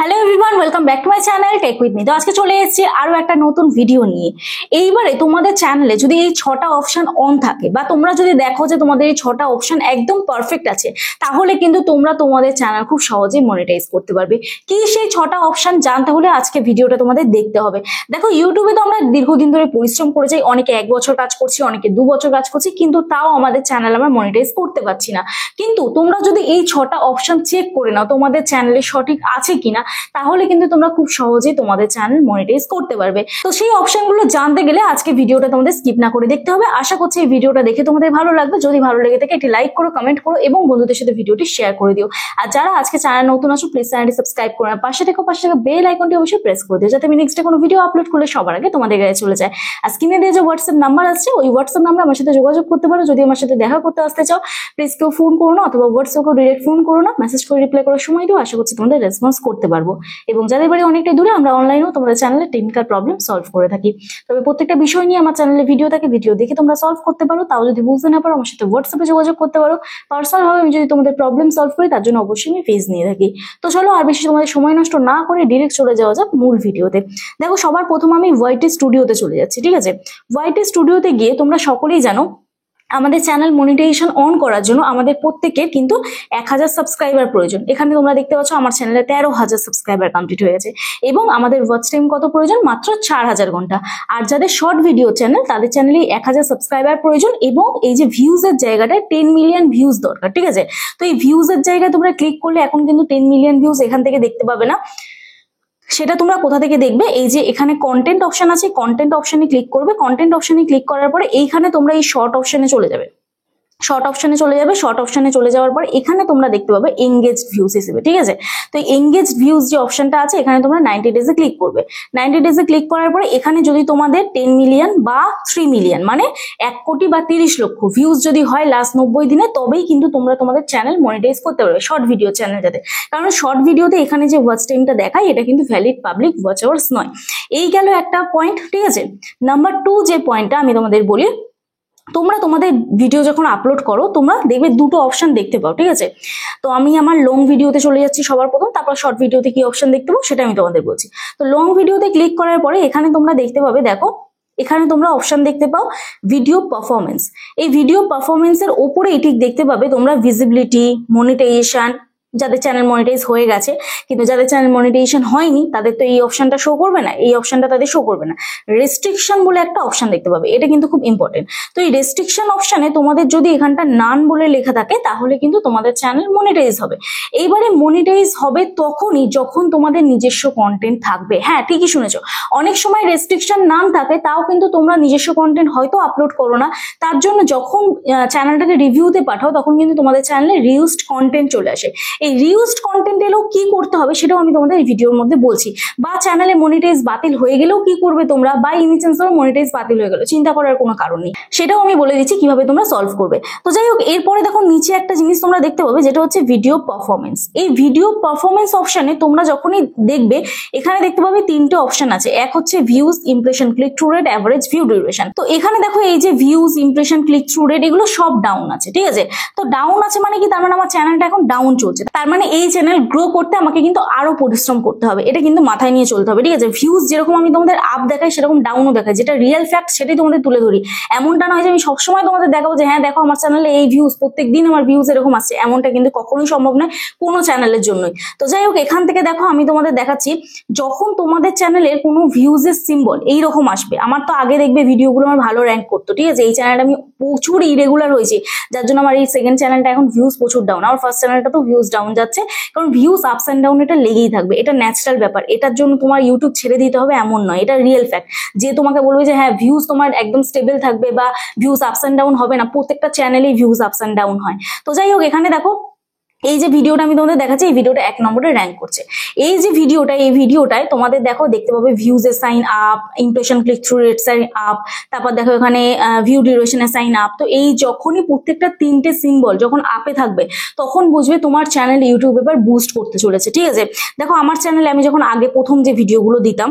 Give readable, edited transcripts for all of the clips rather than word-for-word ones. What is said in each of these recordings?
Hello everyone, welcome back to my channel tech with me. তো আজকে চলে এসেছি আরো একটা নতুন ভিডিও নিয়ে। এইবারে তোমাদের চ্যানেলে যদি এই 6টা অপশন অন থাকে বা তোমরা যদি দেখো যে তোমাদের এই 6টা অপশন একদম পারফেক্ট আছে, তাহলে কিন্তু তোমরা তোমাদের চ্যানেল খুব সহজেই মনিটাইজ করতে পারবে। কি সেই 6টা অপশন জানতে হলে আজকে ভিডিওটা তোমাদের দেখতে হবে। দেখো, ইউটিউবে তো আমরা দীর্ঘদিন ধরে পরিশ্রম করে যাই, অনেকে 1 বছর কাজ করছি, অনেকে 2 বছর কাজ করছি, কিন্তু তাও আমাদের চ্যানেল আমরা মনিটাইজ করতে পারছি না। কিন্তু তোমরা যদি এই 6টা অপশন চেক করে নাও তোমাদের চ্যানেলে সঠিক আছে কিনা, তাহলে কিন্তু তোমরা খুব সহজেই তোমাদের চ্যানেল মনিটাইজ করতে পারবে। তো সেই অপশনগুলো জানতে গেলে আজকে ভিডিওটা তোমাদের স্কিপ না করে দেখতে হবে। আশা করছি এই ভিডিওটা দেখে তোমাদের ভালো লাগবে। যদি ভালো লেগে থাকে একটি লাইক করো, কমেন্ট করো এবং বন্ধুদের সাথে ভিডিওটি শেয়ার করে দিও। আর যারা আজকে চ্যানেল নতুন আছো, প্লিজ চ্যানেলটি সাবস্ক্রাইব করো, আর পাশে থেকে বেল আইকনটি অবশ্যই প্রেস করে দিও, যাতে আমি নেক্সট কোনো ভিডিও আপলোড করলে সবার আগে তোমাদের কাছে চলে যায়। আর স্ক্রিনে দিয়ে যে হোয়াটসঅ্যাপ নাম্বার আসছে, ওই হোয়াটসঅ্যাপ নাম্বার আমার সাথে যোগাযোগ করতে পারো। যদি আমার সাথে দেখা করতে আসতে চাও, প্লিজ কেউ ফোন করো না, অথবা হোয়াটসঅ্যাপে ডিরেক্ট ফোন করো না, মেসেজ করে রিপ্লাই করার সময় দিও। আশা করছি তোমাদের রেসপন্স করতে পারবো। এবং যাদের বাড়ি অনেকটাই দূরে, আমরা অনলাইনেও তোমাদের চ্যানেলে টেকনিক্যাল প্রবলেম সলভ করে থাকি। তবে প্রত্যেকটা বিষয় নিয়ে আমার চ্যানেলে ভিডিও থাকে, ভিডিও দেখে তোমরা সলভ করতে পারো। তাও যদি বুঝতে না পারো, আমার সাথে হোয়াটসঅ্যাপে যোগাযোগ করতে পারো। পার্সোনাল ভাবে আমি যদি তোমাদের প্রবলেম সলভ করি, তার জন্য অবশ্যই আমি ফিজ নিয়ে থাকি। তো চলো আর বেশি তোমাদের সময় নষ্ট না করে ডিরেক্ট চলে যাওয়া যাক মূল ভিডিওতে। দেখো, সবার প্রথম আমি ওয়াইটি স্টুডিওতে চলে যাচ্ছি, ঠিক আছে? ওয়াইটি স্টুডিওতে গিয়ে তোমরা সকলেই জানো আমাদের চ্যানেল মনিটাইজেশন অন করার জন্য আমাদের প্রত্যেকের কিন্তু 1000 সাবস্ক্রাইবার প্রয়োজন। এখানে তোমরা দেখতে পাচ্ছ আমার চ্যানেলে 13,000 সাবস্ক্রাইবার কমপ্লিট হয়ে গেছে। এবং আমাদের ওয়াচ টাইম কত প্রয়োজন? মাত্র 4000 ঘন্টা। আর যাদের শর্ট ভিডিও চ্যানেল, তাদের চ্যানেলে 1000 সাবস্ক্রাইবার প্রয়োজন এবং এই যে ভিউজের জায়গাটায় 10 মিলিয়ন ভিউজ দরকার, ঠিক আছে? তো এই ভিউজের জায়গায় তোমরা ক্লিক করলে এখন কিন্তু 10 মিলিয়ন ভিউজ এখান থেকে দেখতে পাবে না। সেটা তোমরা কোথা থেকে দেখবে? এই যে এখানে কন্টেন্ট অপশন আছে, কন্টেন্ট অপশনে ক্লিক করবে। কন্টেন্ট অপশনে ক্লিক করার পরে এইখানে তোমরা এই শর্ট অপশনে চলে যাবে। শর্ট অপশনে চলে যাবে। শর্ট অপশনে চলে যাওয়ার পর এখানে তোমরা দেখতে পাবে এঙ্গেজড ভিউজ হিসেবে, ঠিক আছে? তো এঙ্গেজড ভিউজ যে অপশনটা আছে, এখানে তোমরা 90 ডেজে ক্লিক করবে। 90 ডেজে ক্লিক করার পরে এখানে যদি তোমাদের 10 মিলিয়ন বা 3 মিলিয়ন মানে 1 কোটি বা 30 লক্ষ ভিউজ যদি হয় লাস্ট 90 দিনে, তবেই কিন্তু তোমরা তোমাদের চ্যানেল মনিটাইজ করতে পারবে, শর্ট ভিডিও চ্যানেল যাতে। কারণ শর্ট ভিডিওতে এখানে যে ওয়াচ টাইমটা দেখায়, এটা কিন্তু ভ্যালিড পাবলিক ওয়াচ আওয়ার্স নয়। এই গেল একটা পয়েন্ট, ঠিক আছে? নাম্বার 2 যে পয়েন্টটা আমি তোমাদের বলি, তোমরা তোমাদের ভিডিও যখন আপলোড করো, তোমরা দেখবে দুটো অপশন দেখতে পাও, ঠিক আছে? তো আমি আমার লং ভিডিওতে চলে যাচ্ছি সবার প্রথম, তারপর শর্ট ভিডিওতে কি অপশন দেখতে পাবো সেটা আমি তোমাদের বলছি। তো লং ভিডিওতে ক্লিক করার পরে এখানে তোমরা দেখতে পাবে, দেখো এখানে তোমরা অপশন দেখতে পাও ভিডিও পারফরমেন্স। এই ভিডিও পারফরমেন্সের ওপরে এটি দেখতে পাবে তোমরা ভিজিবিলিটি, মনিটাইজেশন। যাদের চ্যানেল মনিটাইজ হয়ে গেছে, কিন্তু যাদের চ্যানেল মনিটাইজেশন হয়নি, তাদের তো এই অপশনটা শো করবে না, এই অপশনটা তাদের শো করবে না। রেস্ট্রিকশন বলে একটা অপশন দেখতে পাবে, এটা কিন্তু খুব ইম্পর্টেন্ট। তো এই রেস্ট্রিকশন অপশনে তোমাদের যদি এখানটা নান বলে লেখা থাকে, তাহলে কিন্তু তোমাদের চ্যানেল মনিটাইজ হবে। এইবারে মনিটাইজ হবে তখনই যখন তোমাদের নিজস্ব কন্টেন্ট থাকবে। হ্যাঁ, ঠিকই শুনেছো। অনেক সময় রেস্ট্রিকশন নাম থাকে, তাও কিন্তু তোমরা নিজস্ব কন্টেন্ট হয়তো আপলোড করো না। তার জন্য যখন চ্যানেলটাকে রিভিউতে পাঠাও, তখন কিন্তু তোমাদের চ্যানেলে রিউজড কন্টেন্ট চলে আসে। এই রিউজড কন্টেন্ট এলেও কি করতে হবে সেটাও আমি তোমাদের এই ভিডিওর মধ্যে বলছি। বা চ্যানেলে মনিটাইজ বাতিল হয়ে গেলেও কি করবে তোমরা, বা এনি চান্স মনিটাইজ বাতিল হয়ে গেল, চিন্তা করার কোনো কারণ নেই। সেটাও আমি বলে দিচ্ছি কিভাবে তোমরা সলভ করবে। তো যাই হোক, এরপরে দেখো নিচে একটা জিনিস তোমরা দেখতে পাবে, যেটা হচ্ছে ভিডিও পারফরমেন্স। এই ভিডিও পারফরমেন্স অপশনে তোমরা যখনই দেখবে, এখানে দেখতে পাবে 3টে অপশন আছে। এক হচ্ছে views, impression, click through rate, average view duration. তো এখানে দেখো এই যে views, impression, click through rate, এগুলো সব ডাউন আছে, ঠিক আছে? তো ডাউন আছে মানে কি? তার মানে আমার চ্যানেলটা এখন ডাউন চলছে। তার মানে এই চ্যানেল গ্রো করতে আমাকে কিন্তু আরো পরিশ্রম করতে হবে, এটা কিন্তু মাথায় নিয়ে চলতে হবে, ঠিক আছে? ভিউজ যেরকম আমি তোমাদের আপ দেখাই, সেরকম ডাউনও দেখাই, যেটা রিয়েল ফ্যাক্ট সেটাই তোমাদের তুলে ধরি। এমনটা নয় যে আমি সবসময় তোমাদের দেখাবো যে হ্যাঁ দেখো আমার চ্যানেলে এই ভিউজ, প্রত্যেকদিন আমার ভিউজ এরকম আসছে, এমনটা কিন্তু কখনোই সম্ভব নয় কোনো চ্যানেলের জন্যই। তো যাই হোক, এখান থেকে দেখো আমি তোমাদের দেখাচ্ছি, যখন তোমাদের চ্যানেলের কোনো ভিউজের সিম্বল এইরকম আসবে। আমার তো আগে দেখবে ভিডিওগুলো আমার ভালো র্যাঙ্ক করতো, ঠিক আছে? এই চ্যানেলটা আমি প্রচুর ইরেগুলার হয়েছি, যার জন্য আমার এই সেকেন্ড চ্যানেলটা এখন ভিউজ প্রচুর ডাউন। আমার ফার্স্ট চ্যানেলটা তো ভিউজ ডাউন যাচ্ছে, কারণ ভিউজ আপস অ্যান্ড ডাউন এটা লেগেই থাকবে, এটা ন্যাচারাল ব্যাপার। এটার জন্য তোমার ইউটিউব ছেড়ে দিতে হবে এমন নয়, এটা রিয়েল ফ্যাক্ট। যে তোমাকে বলবে যে হ্যাঁ ভিউজ তোমার একদম স্টেবল থাকবে বা ভিউজ আপস অ্যান্ড ডাউন হবে না, প্রত্যেকটা চ্যানেলেই ভিউজ আপস অ্যান্ড ডাউন হয়। তো যাই হোক, এখানে দেখো এই যে ভিডিওটা আমি তোমাদের দেখাচ্ছি, এই ভিডিওটা 1 নম্বরে র্যাঙ্ক করছে। এই যে ভিডিওটা, এই ভিডিওটায় তোমাদের দেখো দেখতে পাবে ভিউজের sign up, impression, click through rate sign up, তারপর দেখো এখানে ভিউ ডিউরেশনের সাইন আপ। তো এই যখনই প্রত্যেকটা 3টে সিম্বল যখন আপে থাকবে, তখন বুঝবে তোমার চ্যানেল ইউটিউব এবার বুস্ট করতে চলেছে, ঠিক আছে? দেখো আমার চ্যানেলে আমি যখন আগে প্রথম যে ভিডিওগুলো দিতাম,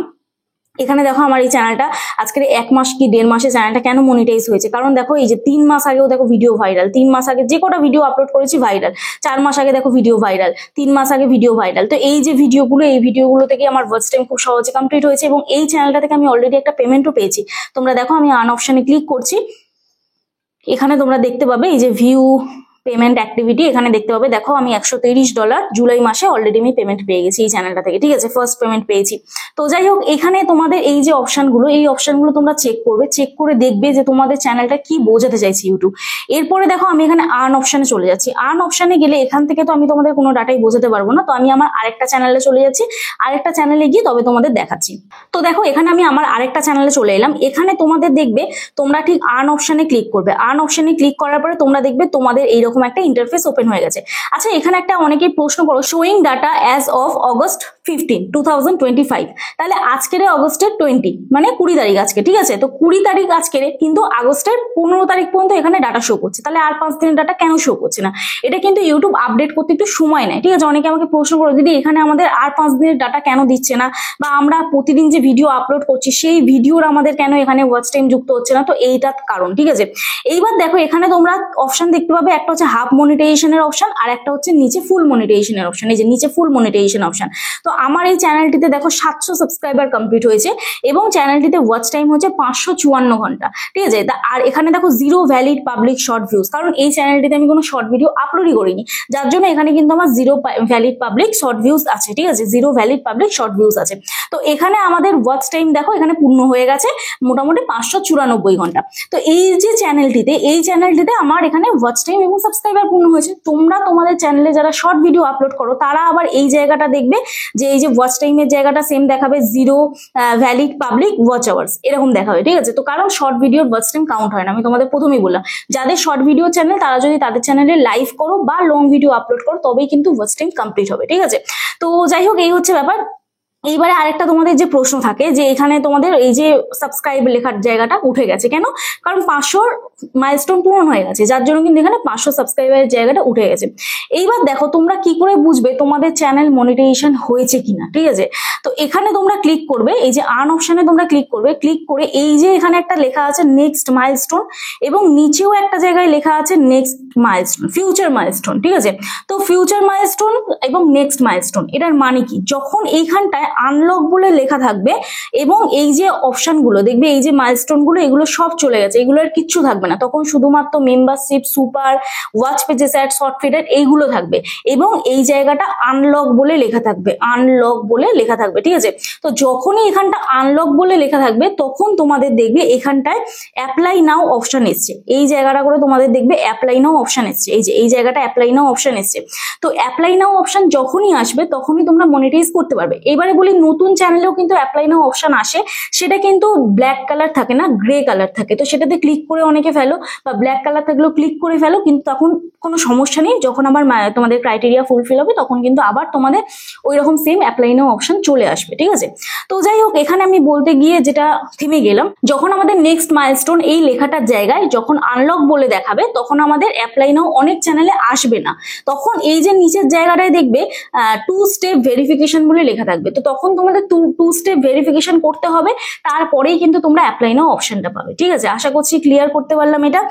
এখানে দেখো আমার এই চ্যানেলটা আজকের 1 মাস কি 1.5 মাসে চ্যানেলটা কেন মনিটাইজ হয়েছে, কারণ দেখো এই যে 3 মাস আগেও দেখো ভিডিও ভাইরাল, 3 মাস আগে যে কটা ভিডিও আপলোড করেছি ভাইরাল, 4 মাস আগে দেখো ভিডিও ভাইরাল, 3 মাস আগে ভিডিও ভাইরাল। তো এই যে ভিডিওগুলো, এই ভিডিওগুলো থেকে আমার ওয়াচ টাইম খুব সহজে কমপ্লিট হয়েছে এবং এই চ্যানেলটা থেকে আমি অলরেডি একটা পেমেন্টও পেয়েছি। তোমরা দেখো আমি আর্ন অপশনে ক্লিক করছি, এখানে তোমরা দেখতে পাবে এই যে ভিউ পেমেন্ট অ্যাক্টিভিটি, এখানে দেখতে পাবে দেখো আমি $130 জুলাই মাসে অলরেডি আমি পেমেন্ট পেয়ে গেছি এই চ্যানেলটা থেকে, ঠিক আছে, ফার্স্ট পেমেন্ট পেয়েছি। তো যাই হোক, এখানে তোমাদের এই যে অপশনগুলো, এই অপশনগুলো তোমরা চেক করবে, চেক করে দেখবে যে তোমাদের চ্যানেলটা কি বোঝাতে চাইছে ইউটিউব। এরপরে দেখো আমি এখানে আর্ন অপশনে চলে যাচ্ছি। আর্ন অপশনে গেলে এখান থেকে তো আমি তোমাদের কোনো ডাটাই বোঝাতে পারবো না, তো আমি আমার আরেকটা চ্যানেলে চলে যাচ্ছি, আরেকটা চ্যানেলে গিয়ে তবে তোমাদের দেখাচ্ছি। তো দেখো এখানে আমি আমার আরেকটা চ্যানেলে চলে এলাম। এখানে তোমাদের দেখবে তোমরা ঠিক আর্ন অপশনে ক্লিক করবে, আর্ন অপশনে ক্লিক করার পরে তোমরা দেখবে তোমাদের এইরকম একটা ইন্টারফেস ওপেন হয়ে গেছে। আচ্ছা, এখানে একটা অনেকেই প্রশ্ন করো, showing data as of August 15, 2025, তাহলে আজকের অগস্টের 20 মানে 20 তারিখ আজকে, ঠিক আছে। তো 20 তারিখ আজকের, কিন্তু আগস্টের 15 তারিখ পর্যন্ত এখানে ডাটা শো করছে, তাহলে আর 5 দিনের ডাটা কেন শো করছে না? এটা কিন্তু ইউটিউব আপডেট করতে একটু সময় নেয়, ঠিক আছে। অনেকে আমাকে প্রশ্ন করো, দিদি এখানে আমাদের আর 5 দিনের ডাটা কেন দিচ্ছে না, বা আমরা প্রতিদিন যে ভিডিও আপলোড করছি সেই ভিডিওর আমাদের কেন এখানে ওয়াচ টাইম যুক্ত হচ্ছে না? তো এইটার কারণ, ঠিক আছে। এইবার দেখো এখানে তোমরা অপশন দেখতে পাবে, একটা হচ্ছে হাফ মনিটাইজেশনের অপশন আর একটা হচ্ছে নিচে ফুল মনিটাইজেশনের অপশন। এই যে নিচে ফুল মনিটাইজেশন অপশন। তো আমার এই চ্যানেলটিতে দেখো 700 সাবস্ক্রাইবার কমপ্লিট হয়েছে এবং চ্যানেলটিতে ওয়াচ টাইম হচ্ছে 554 ঘন্টা, ঠিক আছে। আর এখানে দেখো 0 ভ্যালিড পাবলিক শর্ট ভিউজ, কারণ এই চ্যানেলটিতে আমি কোনো শর্ট ভিডিও আপলোডই করিনি, যার জন্য এখানে কিন্তু আমার 0 ভ্যালিড পাবলিক শর্ট ভিউজ আছে, ঠিক আছে, 0 ভ্যালিড পাবলিক শর্ট ভিউজ আছে। তো এখানে আমাদের ওয়াচ টাইম দেখো এখানে পূর্ণ হয়ে গেছে মোটামুটি 594 ঘন্টা। তো এই যে চ্যানেলটিতে, এই চ্যানেলটিতে আমার এখানে ওয়াচ টাইম এবং সাবস্ক্রাইবার পূর্ণ হয়েছে। তোমরা তোমাদের চ্যানেলে যারা শর্ট ভিডিও আপলোড করো তারা আবার এই জায়গাটা দেখবে যে এই যে ওয়াচ টাইমের জায়গাটা সেম দেখাবে, 0 ভ্যালিড পাবলিক ওয়াচ আওয়ার্স এরকম দেখাবে, ঠিক আছে। তো কারণ শর্ট ভিডিওর ওয়াচ টাইম কাউন্ট হয় না, আমি তোমাদের প্রথমেই বললাম, যাদের শর্ট ভিডিও চ্যানেল তারা যদি তাদের চ্যানেলে লাইভ করো বা লং ভিডিও আপলোড করো তবেই কিন্তু ওয়াচ টাইম কমপ্লিট হবে, ঠিক আছে। তো যাই হোক, এই হচ্ছে ব্যাপার। এইবারে আরেকটা তোমাদের যে প্রশ্ন থাকে যে এখানে তোমাদের এই যে সাবস্ক্রাইব লেখার জায়গাটা উঠে গেছে কেন, কারণ 500 মাইলস্টোন পূরণ হয়ে গেছে, যার জন্য কিন্তু এখানে 500 সাবস্ক্রাইবারের জায়গাটা উঠে গেছে। এইবার দেখো তোমরা কি করে বুঝবে তোমাদের চ্যানেল মনিটাইজেশন হয়েছে কিনা, ঠিক আছে। তো এখানে তোমরা ক্লিক করবে, এই যে আর্ন অপশনে তোমরা ক্লিক করবে, ক্লিক করে এই যে এখানে একটা লেখা আছে নেক্সট মাইলস্টোন এবং নিচেও একটা জায়গায় লেখা আছে নেক্সট মাইলস্টোন, ফিউচার মাইলস্টোন, ঠিক আছে। তো ফিউচার মাইলস্টোন এবং নেক্সট মাইলস্টোন এটার মানে কি, যখন এইখানটায় আনলক বলে লেখা থাকবে এবং এই যে অপশনগুলো দেখবে, এই যে মাইলস্টোন গুলো এগুলো সব চলে গেছে, এগুলো আর কিচ্ছু থাকবে না, তখন শুধুমাত্র membership, super, watch pages ad, short feed এইগুলো থাকবে এবং এই জায়গাটা আনলক বলে লেখা থাকবে, আনলক বলে লেখা থাকবে, ঠিক আছে। তো যখনই এখানটা আনলক বলে লেখা থাকবে তখন তোমাদের দেখবে এখানটায় অ্যাপ্লাই নাও অপশন এসছে, এই জায়গাটা করে তোমাদের দেখবে অ্যাপ্লাই নাও অপশন এসছে, এই যে এই জায়গাটা অ্যাপ্লাই নাও অপশন এসছে। তো অ্যাপ্লাই নাও অপশন যখনই আসবে তখনই তোমরা মনিটাইজ করতে পারবে। এবারে বলি নতুন চ্যানেলেও কিন্তু অ্যাপ্লাই নাও অপশন আসে, সেটা কিন্তু ব্ল্যাক কালার থাকে না, গ্রে কালার থাকে। তো সেটাতে ক্লিক করে অনেকে ফেলো, বা ব্ল্যাক কালার থাকলেও ক্লিক করে ফেলো, কিন্তু তখন কোনো সমস্যা নেই, যখন আবার তোমাদের ক্রাইটেরিয়া ফুলফিল হবে তখন কিন্তু আবার তোমাদের ওই রকম সেম অ্যাপ্লাই নাও অপশন চলে আসবে, ঠিক আছে। তো যাই হোক, এখানে আমি বলতে গিয়ে যেটা থেমে গেলাম, যখন আমাদের নেক্সট মাইলস্টোন এই লেখাটার জায়গায় যখন আনলক বলে দেখাবে তখন আমাদের অ্যাপ্লাই নাও অনেক চ্যানেলে আসবে না, তখন এই যে নিচের জায়গাটায় দেখবে 2 স্টেপ ভেরিফিকেশন বলে লেখা থাকবে। তো তখন তোমাদের 2 স্টেপ ভেরিফিকেশন করতে হবে, তারপরেই কিন্তু তোমরা অ্যাপ্লাই নাও অপশনটা পাবে, ঠিক আছে। আশা করছি ক্লিয়ার করতে পারলাম এটা।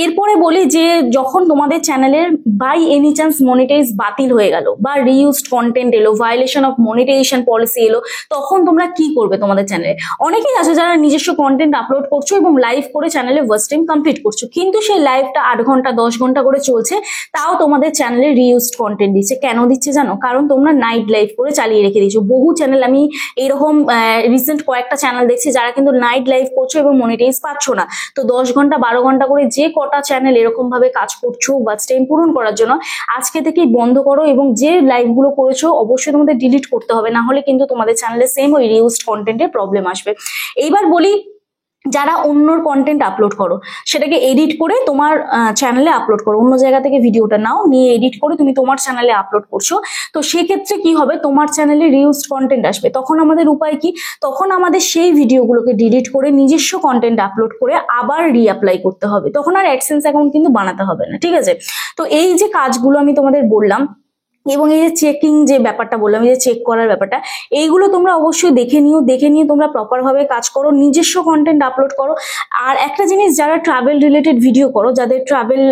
এরপরে বলি যে যখন তোমাদের চ্যানেলের বাই এনি চান্স মনিটাইজ বাতিল হয়ে গেল বা রিইউজড কন্টেন্ট এলো, ভায়োলেশন অফ মনিটাইজেশন পলিসি এলো, তখন তোমরা কি করবে তোমাদের চ্যানেলে? অনেকেই আছে যারা নিজস্ব কন্টেন্ট আপলোড করছো এবং লাইভ করে চ্যানেলে ওয়াচ টাইম কমপ্লিট করছো, কিন্তু সেই লাইভটা 8 ঘন্টা 10 ঘন্টা করে চলছে, তাও তোমাদের চ্যানেলে রিইউজড কন্টেন্ট দিচ্ছে। কেন দিচ্ছে জানো? কারণ তোমরা নাইট লাইভ করে চালিয়ে রেখে দিয়েছো। বহু চ্যানেল, আমি এইরকম রিসেন্ট কয়েকটা চ্যানেল দেখছি যারা কিন্তু নাইট লাইভ করছো এবং মনিটাইজ পাচ্ছ না। তো 10 ঘন্টা 12 ঘন্টা করে যে কটা চ্যানেল এরকম ভাবে কাজ করছো ওয়াচ টাইম পূরণ করার জন্য, আজকে থেকেই বন্ধ করো এবং যে লাইভ গুলো করেছো অবশ্যই তোমাদের ডিলিট করতে হবে, না হলে কিন্তু তোমাদের চ্যানেলে সেম ওই রিইউজড কন্টেন্টের প্রবলেম আসবে। এইবার বলি, যারা অন্যর কন্টেন্ট আপলোড করো সেটাকে এডিট করে তোমার চ্যানেলে আপলোড করো, অন্য জায়গা থেকে ভিডিওটা নাও, নিয়ে এডিট করে তুমি তোমার চ্যানেলে আপলোড করছো, তো সেক্ষেত্রে কি হবে, তোমার চ্যানেলে রিউজড কন্টেন্ট আসবে। তখন আমাদের উপায় কি? তখন আমাদের সেই ভিডিওগুলোকে ডিলিট করে নিজস্ব কন্টেন্ট আপলোড করে আবার রিঅ্যাপ্লাই করতে হবে, তখন আর অ্যাডসেন্স অ্যাকাউন্ট কিন্তু বানাতে হবে না, ঠিক আছে। তো এই যে কাজগুলো আমি তোমাদের বললাম, এবং এই যে চেকিং যে ব্যাপারটা বললাম, এই যে চেক করার ব্যাপারটা, এইগুলো তোমরা অবশ্যই দেখে নিও, দেখে নিয়ে তোমরা প্রপার ভাবে কাজ করো, নিজস্ব কন্টেন্ট আপলোড করো। আর একটা জিনিস, যারা ট্রাভেল রিলেটেড ভিডিও করো, যাদের ট্রাভেল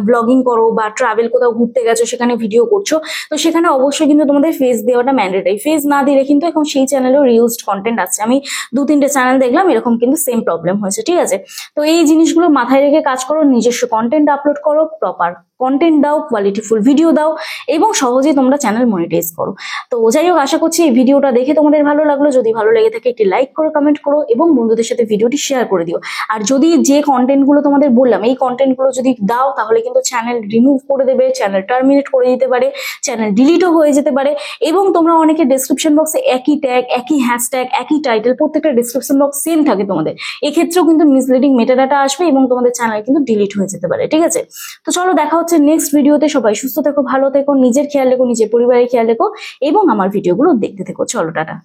ব্লগিং করো বা ট্রাভেল কোথাও ঘুরতে গেছো সেখানে ভিডিও করছো, তো সেখানে অবশ্যই কিন্তু তোমাদের ফেস দেওয়াটা ম্যান্ডেটরি। ফেস না দিলে কিন্তু এখন সেই চ্যানেলেও রিউজড কন্টেন্ট আছে, আমি 2-3টে চ্যানেল দেখলাম এরকম কিন্তু সেম প্রবলেম হয়েছে, ঠিক আছে? তো এই জিনিসগুলো মাথায় রেখে কাজ করো, নিজস্ব কন্টেন্ট আপলোড করো, প্রপার কন্টেন্ট দাও, কোয়ালিটিফুল ভিডিও দাও, এবং সহজেই তোমরা চ্যানেল মনিটাইজ করো। তো যাই হোক, আশা করছি এই ভিডিওটা দেখে তোমাদের ভালো লাগলো। যদি ভালো লেগে থাকে একটি লাইক করো, কমেন্ট করো, এবং বন্ধুদের সাথে ভিডিওটি শেয়ার করে দিও। আর যদি যে কন্টেন্টগুলো তোমাদের বললাম, এই কন্টেন্টগুলো যদি দাও, তাহলে কিন্তু চ্যানেল রিমুভ করে দেবে, চ্যানেল টার্মিনেট করে দিতে পারে, চ্যানেল ডিলিটও হয়ে যেতে পারে। এবং তোমরা অনেকে ডেসক্রিপশন বক্সে একই ট্যাগ, একই হ্যাশট্যাগ, একই টাইটেল, প্রত্যেকটা ডেসক্রিপশন বক্স সেম থাকে তোমাদের, এক্ষেত্রেও কিন্তু মিসলিডিং মেটাডাটা আসবে এবং তোমাদের চ্যানেল কিন্তু ডিলিট হয়ে যেতে পারে, ঠিক আছে? তো চলো, দেখা হচ্ছে নেক্সট ভিডিওতে। সবাই সুস্থ থেকো, ভালো থেকো, নিজের খেয়াল রেখো, নিজের পরিবারের খেয়াল রেখো, এবং আমার ভিডিওগুলো দেখতে থেকো। চলো, টাটা।